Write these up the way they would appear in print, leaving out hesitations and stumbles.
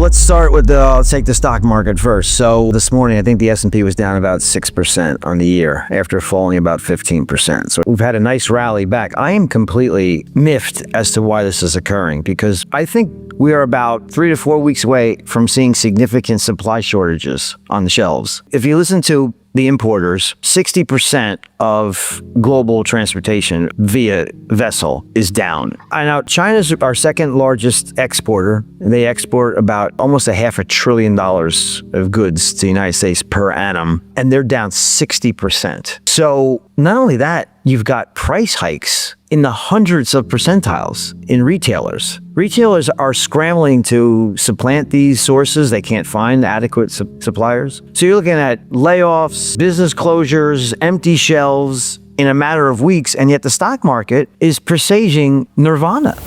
Let's start with let's take the stock market first. So this morning, I think the S&P was down about 6% on the year after falling about 15%. So we've had a nice rally back. I am completely miffed as to why this is occurring because I think we are about 3 to 4 weeks away from seeing significant supply shortages on the shelves. If you listen to the importers, 60% of global transportation via vessel is down. And now China's our second largest exporter. They export about almost $500 billion of goods to the United States per annum, and they're down 60%. So not only that, you've got price hikes in the hundreds of percentiles in retailers. Retailers are scrambling to supplant these sources. They can't find adequate suppliers. So you're looking at layoffs, business closures, empty shelves in a matter of weeks, and yet the stock market is presaging nirvana.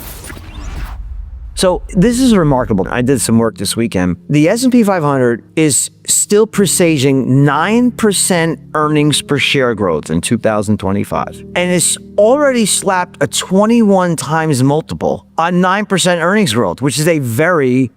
So this is remarkable. I did some work this weekend. The S&P 500 is still presaging 9% earnings per share growth in 2025. And it's already slapped a 21 times multiple on 9% earnings growth, which is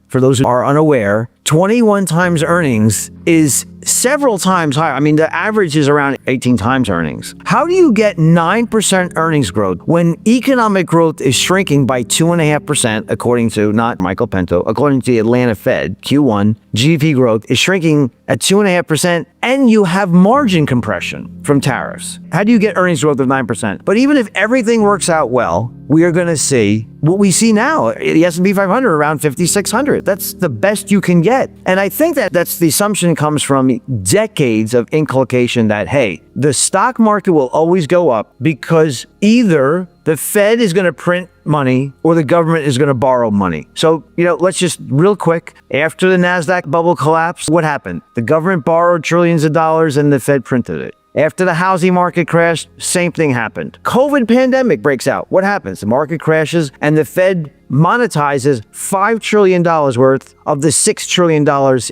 for those who are unaware, 21 times earnings is several times higher. I mean, the average is around 18 times earnings. How do you get 9% earnings growth when economic growth is shrinking by 2.5%, according to, not Michael Pento, according to the Atlanta Fed, Q1, GDP growth is shrinking at 2.5%, and you have margin compression from tariffs? How do you get earnings growth of 9%? But even if everything works out well, we are going to see what we see now, the S&P 500 around 5,600. That's the best you can get. And I think that's the assumption comes from decades of inculcation that, hey, the stock market will always go up because either the Fed is going to print money or the government is going to borrow money. So, let's just real quick, after the NASDAQ bubble collapsed, what happened? The government borrowed trillions of dollars and the Fed printed it. After the housing market crashed, same thing happened. COVID pandemic breaks out. What happens? The market crashes and the Fed monetizes $5 trillion worth of the $6 trillion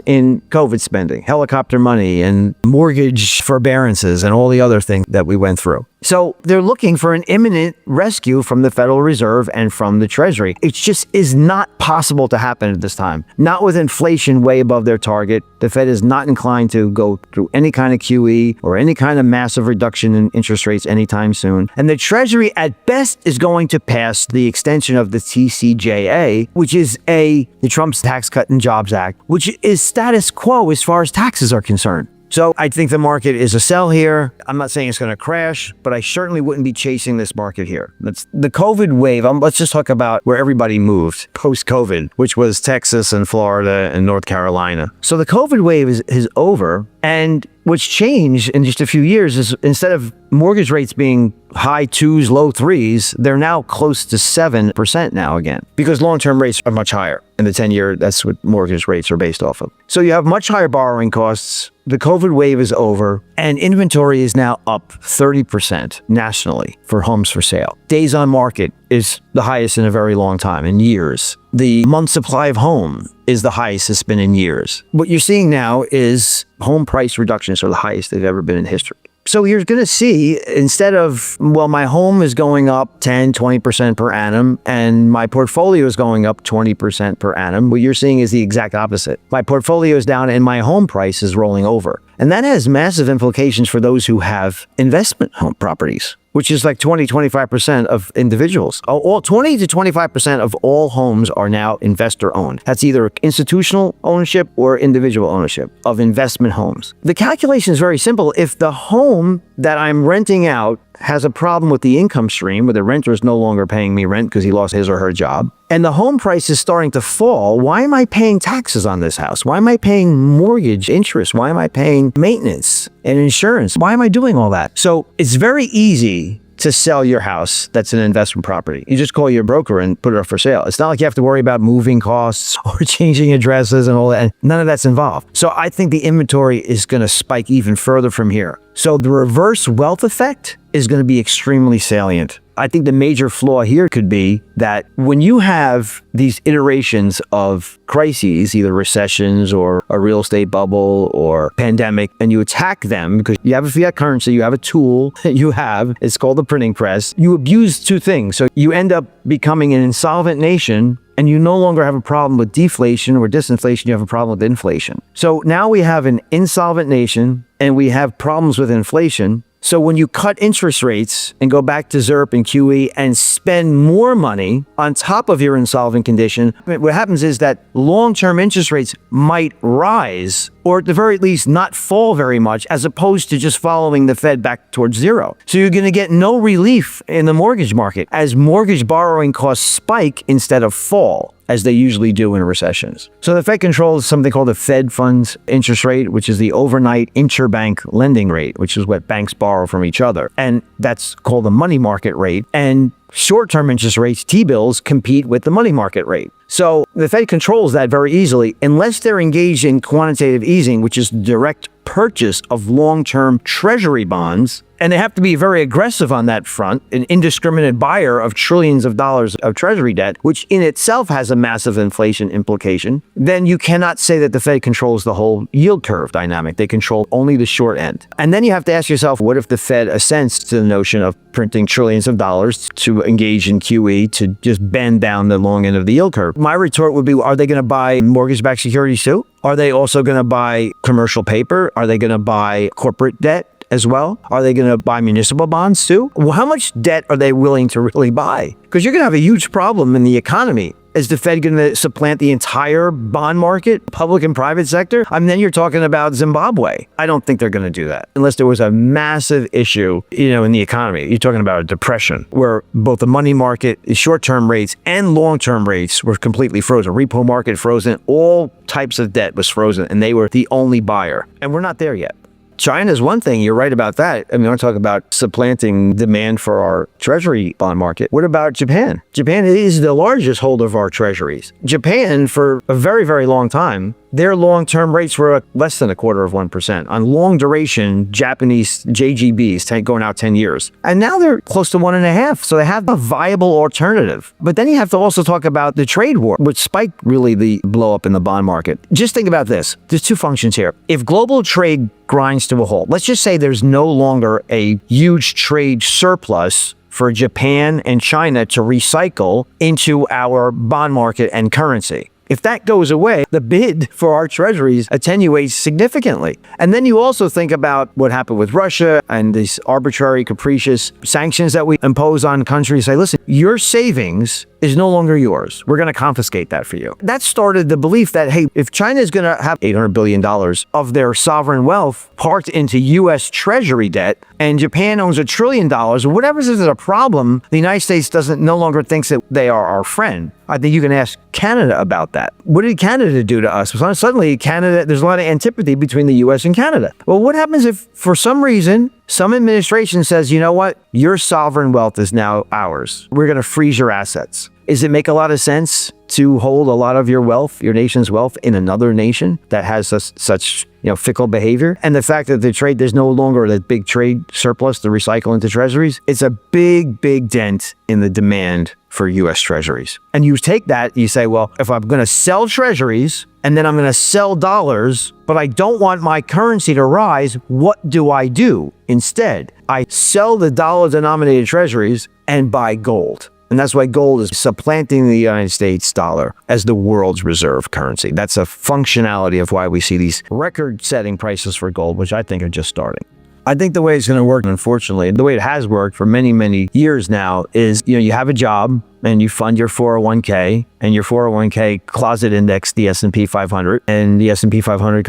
in COVID spending, helicopter money and mortgage forbearances and all the other things that we went through. So they're looking for an imminent rescue from the Federal Reserve and from the Treasury. It just is not possible to happen at this time. Not with inflation way above their target. The Fed is not inclined to go through any kind of QE or any kind of massive reduction in interest rates anytime soon. And the Treasury at best is going to pass the extension of the TCJA, which is the Trump's Tax Cut and Jobs Act, which is status quo as far as taxes are concerned. So I think the market is a sell here. I'm not saying it's going to crash, but I certainly wouldn't be chasing this market here. That's the COVID wave. Let's just talk about where everybody moved post-COVID, which was Texas and Florida and North Carolina. So the COVID wave is over. And what's changed in just a few years is instead of mortgage rates being high 2s, low 3s, they're now close to 7% now again, because long-term rates are much higher. In the 10-year, that's what mortgage rates are based off of. So you have much higher borrowing costs. The COVID wave is over, and inventory is now up 30% nationally for homes for sale. Days on market is the highest in a very long time, in years. The month supply of home is the highest it's been in years. What you're seeing now is home price reductions are the highest they've ever been in history. So you're going to see, instead of, my home is going up 10, 20% per annum, and my portfolio is going up 20% per annum, what you're seeing is the exact opposite. My portfolio is down and my home price is rolling over. And that has massive implications for those who have investment home properties, which is like 20-25% of individuals. All 20 to 25% of all homes are now investor owned. That's either institutional ownership or individual ownership of investment homes. The calculation is very simple. If the home that I'm renting out has a problem with the income stream, where the renter is no longer paying me rent because he lost his or her job, and the home price is starting to fall, why am I paying taxes on this house? Why am I paying mortgage interest? Why am I paying maintenance and insurance? Why am I doing all that? So it's very easy to sell your house that's an investment property. You just call your broker and put it up for sale. It's not like you have to worry about moving costs or changing addresses and all that. None of that's involved. So I think the inventory is going to spike even further from here. So the reverse wealth effect is going to be extremely salient. I think the major flaw here could be that when you have these iterations of crises, either recessions or a real estate bubble or pandemic, and you attack them because you have a fiat currency, you have a tool that you have, it's called the printing press, you abuse two things. So you end up becoming an insolvent nation and you no longer have a problem with deflation or disinflation, you have a problem with inflation. So now we have an insolvent nation and we have problems with inflation. So when you cut interest rates and go back to ZIRP and QE and spend more money on top of your insolvent condition, what happens is that long-term interest rates might rise, or at the very least not fall very much, as opposed to just following the Fed back towards zero. So you're going to get no relief in the mortgage market as mortgage borrowing costs spike instead of fall, as they usually do in recessions. So the Fed controls something called the Fed funds interest rate, which is the overnight interbank lending rate, which is what banks borrow from each other. And that's called the money market rate. And short-term interest rates, T-bills, compete with the money market rate. So the Fed controls that very easily, unless they're engaged in quantitative easing, which is direct purchase of long-term treasury bonds. And they have to be very aggressive on that front, an indiscriminate buyer of trillions of dollars of treasury debt, which in itself has a massive inflation implication. Then you cannot say that the Fed controls the whole yield curve dynamic. They control only the short end. And then you have to ask yourself, what if the Fed assents to the notion of printing trillions of dollars to engage in QE to just bend down the long end of the yield curve? My retort would be, are they going to buy mortgage-backed securities too? Are they also going to buy commercial paper? Are they going to buy corporate debt as well? Are they going to buy municipal bonds too? Well, how much debt are they willing to really buy? Because you're going to have a huge problem in the economy. Is the Fed going to supplant the entire bond market, public and private sector? I mean, then you're talking about Zimbabwe. I don't think they're going to do that unless there was a massive issue, in the economy. You're talking about a depression where both the money market, short-term rates, and long-term rates were completely frozen. Repo market frozen. All types of debt was frozen, and they were the only buyer. And we're not there yet. China's one thing, you're right about that. I mean, we're talking about supplanting demand for our treasury bond market. What about Japan? Japan is the largest holder of our treasuries. Japan, for a very, very long time, their long-term rates were less than 0.25%. On long duration, Japanese JGBs going out 10 years. And now they're close to 1.5%. So they have a viable alternative. But then you have to also talk about the trade war, which spiked really the blow up in the bond market. Just think about this. There's two functions here. If global trade grinds to a halt, let's just say there's no longer a huge trade surplus for Japan and China to recycle into our bond market and currency. If that goes away, the bid for our treasuries attenuates significantly. And then you also think about what happened with Russia and these arbitrary, capricious sanctions that we impose on countries. Say, listen, your savings is no longer yours. We're going to confiscate that for you. That started the belief that, hey, if China is going to have $800 billion of their sovereign wealth parked into U.S. Treasury debt, and Japan owns $1 trillion, or whatever is a problem, the United States no longer thinks that they are our friend. I think you can ask Canada about that. What did Canada do to us? Suddenly, Canada, there's a lot of antipathy between the U.S. and Canada. Well, what happens if, for some reason, some administration says, you know what, your sovereign wealth is now ours. We're going to freeze your assets. Does it make a lot of sense to hold a lot of your wealth, your nation's wealth, in another nation that has such fickle behavior? And the fact that there's no longer that big trade surplus to recycle into treasuries, it's a big, big dent in the demand for U.S. treasuries. And you take that, you say, well, if I'm going to sell treasuries and then I'm going to sell dollars, but I don't want my currency to rise, what do I do instead? I sell the dollar-denominated treasuries and buy gold. And that's why gold is supplanting the United States dollar as the world's reserve currency. That's a functionality of why we see these record-setting prices for gold, which I think are just starting. I think the way it's going to work, unfortunately, the way it has worked for many, many years now is, you have a job and you fund your 401k, and your 401k closet index the S&P 500, and the S&P 500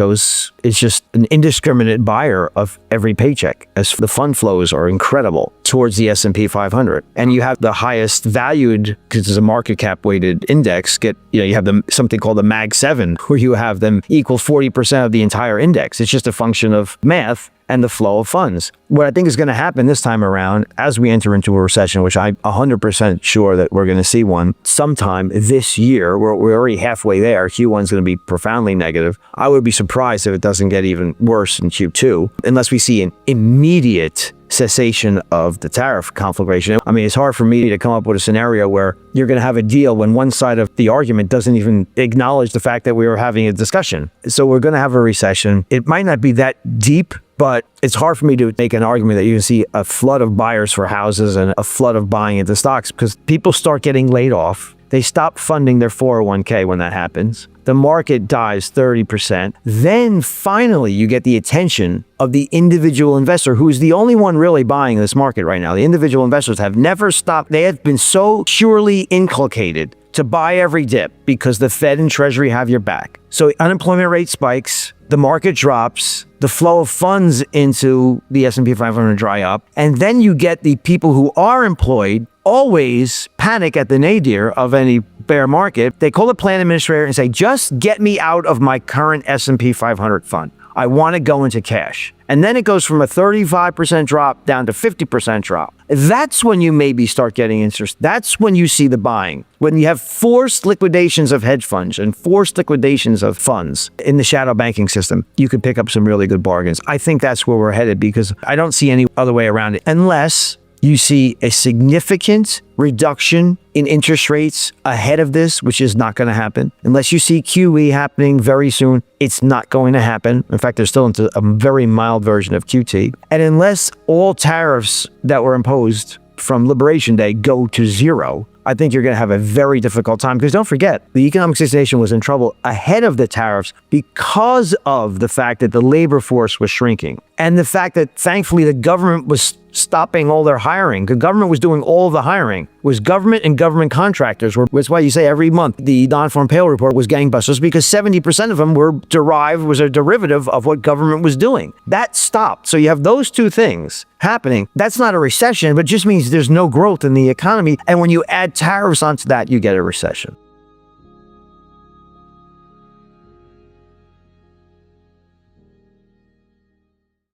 it's just an indiscriminate buyer of every paycheck, as the fund flows are incredible towards the S&P 500. And you have the highest valued, because it's a market cap weighted index, you have something called the Mag 7, where you have them equal 40% of the entire index. It's just a function of math and the flow of funds. What I think is going to happen this time around, as we enter into a recession, which I'm 100% sure that we're going to see one sometime this year, we're already halfway there. Q1 is going to be profoundly negative. I would be surprised if it doesn't get even worse in Q2, unless we see an immediate cessation of the tariff conflagration. I mean, it's hard for me to come up with a scenario where you're going to have a deal when one side of the argument doesn't even acknowledge the fact that we were having a discussion. So we're going to have a recession. It might not be that deep, but it's hard for me to make an argument that you can see a flood of buyers for houses and a flood of buying into stocks, because people start getting laid off. They stop funding their 401k when that happens. The market dives 30%. Then finally you get the attention of the individual investor, who is the only one really buying this market right now. The individual investors have never stopped. They have been so surely inculcated to buy every dip because the Fed and Treasury have your back. So unemployment rate spikes, the market drops, the flow of funds into the S&P 500 dry up, and then you get the people who are employed always panic at the nadir of any bear market. They call the plan administrator and say, just get me out of my current S&P 500 fund. I want to go into cash. And then it goes from a 35% drop down to 50% drop. That's when you maybe start getting interest. That's when you see the buying. When you have forced liquidations of hedge funds and forced liquidations of funds in the shadow banking system, you could pick up some really good bargains. I think that's where we're headed, because I don't see any other way around it, unless you see a significant reduction in interest rates ahead of this, which is not going to happen. Unless you see QE happening very soon, it's not going to happen. In fact, they're still into a very mild version of QT. And unless all tariffs that were imposed from Liberation Day go to zero, I think you're going to have a very difficult time, because don't forget, the economic situation was in trouble ahead of the tariffs because of the fact that the labor force was shrinking, and the fact that thankfully the government was stopping all their hiring. The government was doing all of the hiring. It was government and government contractors. That's why you say every month the non-farm payroll report was gangbusters, because 70% of them was a derivative of what government was doing. That stopped. So you have those two things happening. That's not a recession, but just means there's no growth in the economy. And when you add tariffs onto that, you get a recession.